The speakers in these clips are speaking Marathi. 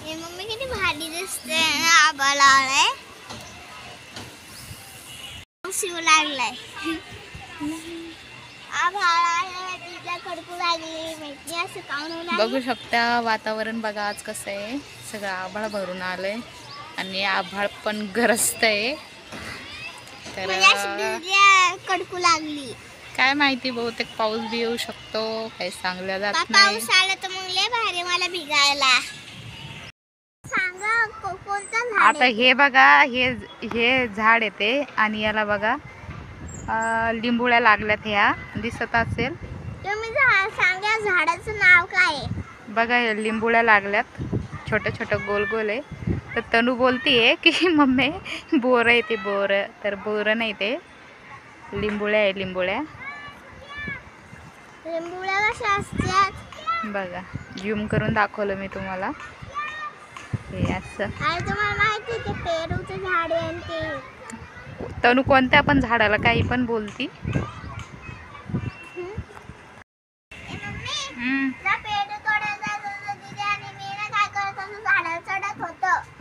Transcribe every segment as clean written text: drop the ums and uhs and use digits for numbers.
ये मम्मी किती भारी दिसते ना. आभाळ आलाय, शिव लागलाय. आभाळ आलाय, तिला कडकू लागली माहिती असं काऊन. बघू शकता वातावरण बघा आज कसं आहे. सगळं आभाळ भरून आलंय आणि आभाळ पण गरजतंय. तर कडकू लागली. काय माहिती, बहुतेक पाऊस बी येऊ शकतो, काही सांगल्या जात नाही. पाऊस आला तर मग लय भारी मला भिगायला. सांगा कोणतं झाड. आता हे बघा, हे झाड येते आणि याला बघा लिंबुळ्या लागल्यात, ह्या दिसत असेल. तुम्ही सांगा झाडाचं नाव काय आहे. बघा हे लिंबुळ्या लागल्यात, छोटं छोटं गोल गोल आहे. तर तनू बोलतीये की मम्मी बोर आहे ते, बोर. तर बोर नाही, ते लिंबुळ्या आहे, लिंबुळ्या. लिंबुळ्या कशा असतात बघा, झूम करून दाखवलं मी तुम्हाला. हे असं. आणि तुम्हाला माहिती ते पेरूचं झाड आहे आणि ते. तनू कोणत्या पण झाडाला काही पण बोलती.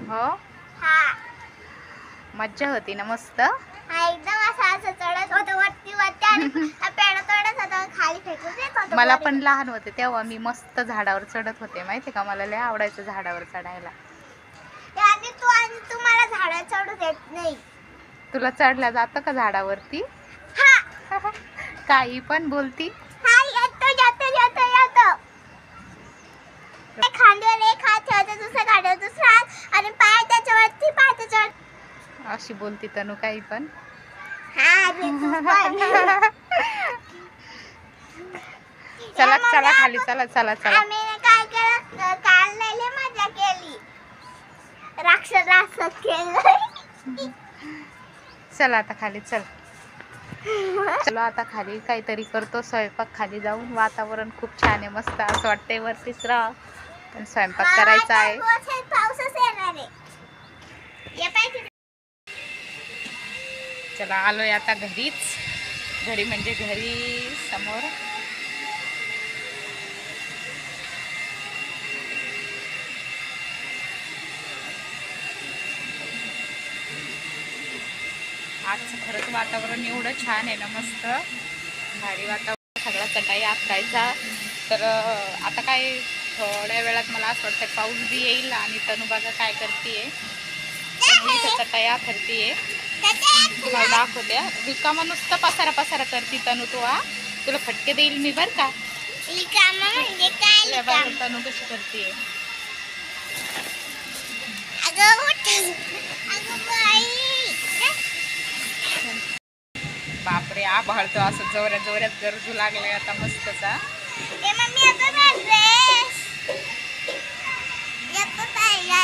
हो, मज्जा होती ना मस्त. एकदम असं चढत होतं वरती वरती आणि पेड़ तोडत होतं, खाली फेकून देत होतं. मला पण लहान होते तेव्हा मी मस्त झाडावर चढत होते, माहिती का. मला लय आवडायचं झाडावर चढायला. तू मला झाडावर चढू देत नाही. तुला चढल्या जातं का झाडावरती. काही पण बोलती. खांद्यावर एक हात ठेवते, दुसऱ्या खांद्यावर दुसरा हात आणि पाय त्याच्यावरती, पाय त्याच्यावर. अशी बोलती तनू काही पण. चला चला खाली, चला चला चला. आम्ही काय केलं काल लय मजा केली, राक्षस केलं. चला आता खाली, चल. चलो आता खाली काहीतरी करतो स्वयंपाक. खाली जाऊन वातावरण खूप छान आहे, मस्त असं वाटतंय वरतीच राहा, पण स्वयंपाक करायचा आहे. पाऊसच येणार आहे. चला आलोय आता घरीच. घरी म्हणजे घरी समोर. आजचं खरंच वातावरण एवढं छान आहे ना, मस्त भारी वातावरण. सगळा चटाई आखरायचा. तर आता काय थोड्या वेळात मला असं वाटतं पाऊस बी येईल. आणि तनू बघा काय करतीये, चटाई आखरतीये. तुम्हाला दाखवते. रिकामा नुसतं पसारा पसारा करती तनू. तुला फटके देईल मी बर का. रिकामा म्हणजे काय. तनू कशी करतीये. बापरे, आभाळतो असं जोऱ्यात जोऱ्यात गरजू लागले आता मस्तचा.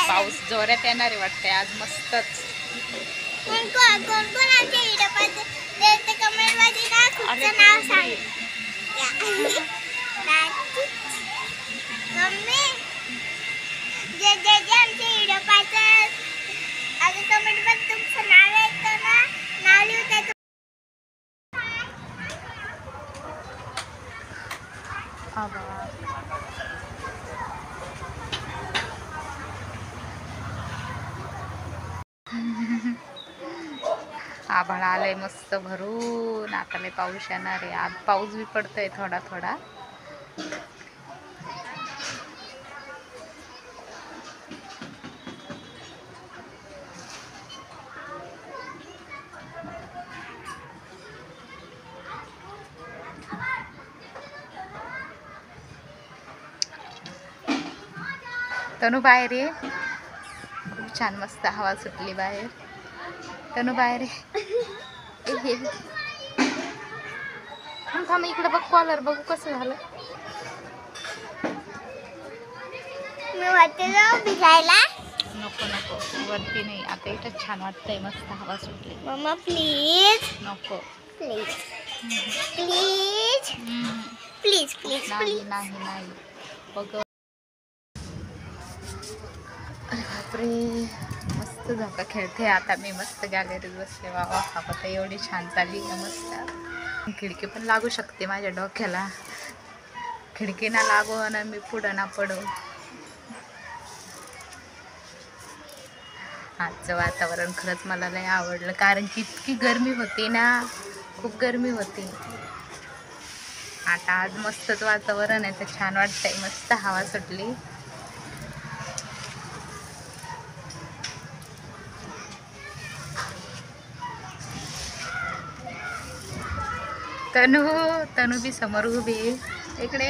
पाऊस जोऱ्यात येणारे वाटते आज मस्तच. कोण आमच्या इकडे कमेंटमध्ये नाव सांग. मम्मी जे आमच्या व्हिडिओ पाहतात अगं कमेंटमध्ये तुमचं नाव येतं ना, नाव लिहून आभाळ आलंय मस्त भरून. आता लय पाऊस येणार आहे. आज पाऊस बी पडतोय थोडा थोडा. तनू बाहेर ये, खूप छान मस्त हवा सुटली बाहेर. तनू बाहेर ये. थांब इकडे बघ, कॉलर बघू कसं झालं. मी वरती जाऊ भिजायला. नको नको, वरती नाही. आता इथं छान वाटतंय, मस्त हवा सुटली. मम्मा प्लीज. नको प्लीज प्लीज प्लीज प्लीज नाही नाही नाही. बघ बापरे, मस्त झोका खेळते आता मी. मस्त गॅलरीत बसले. बाबा हवा तर एवढी छान चालली का मस्त. खिडकी पण लागू शकते माझ्या डोक्याला. खिडकीना लागो आणि मी पुढं ना पडू. आजचं वातावरण खरंच मला लय आवडलं, कारण की इतकी गरमी होती ना, खूप गरमी होती. आता आज मस्तच वातावरण आहे, तर छान वाटतंय, मस्त हवा सुटली. तनू बी समोर उभी आहे. इकडे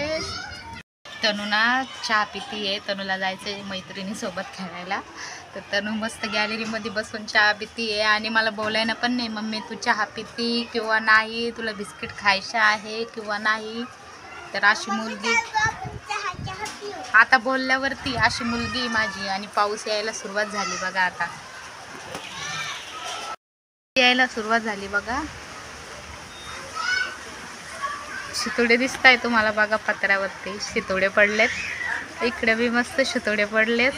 तनू ना चहा पिती आहे. तनूला जायचं आहे मैत्रिणीसोबत खेळायला, तर तनू मस्त गॅलरीमध्ये बसून चहा पिती आहे आणि मला बोलायला पण नाही, मम्मी तू चहा पिती किंवा नाही, तुला बिस्किट खायचं आहे किंवा नाही. तर अशी मुलगी आता बोलल्यावरती अशी मुलगी माझी. आणि पाऊस यायला सुरुवात झाली बघा, आता यायला सुरुवात झाली बघा. शितोडे दिसत आहे तुम्हाला बघा, पत्र्यावरती शितोडे पडलेत. इकडे बी मस्त शितोडे पडलेत.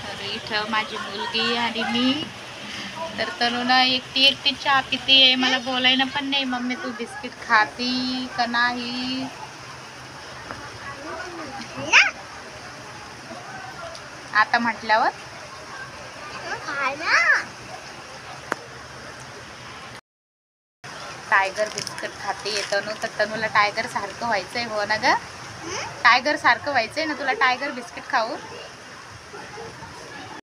तर इथं माझी मुलगी आणि मी, तर तनुना एकटी चहा पिते आहे. मला बोलायला पण नाही, मम्मी तू बिस्किट खाती का नाही. आता म्हटल्यावर टायगर बिस्किट खाते तनू, तर तनूला टायगर सारखं व्हायचंय. हो ना ग, टायगर सारखं व्हायचंय ना तुला, टायगर बिस्किट खाऊ.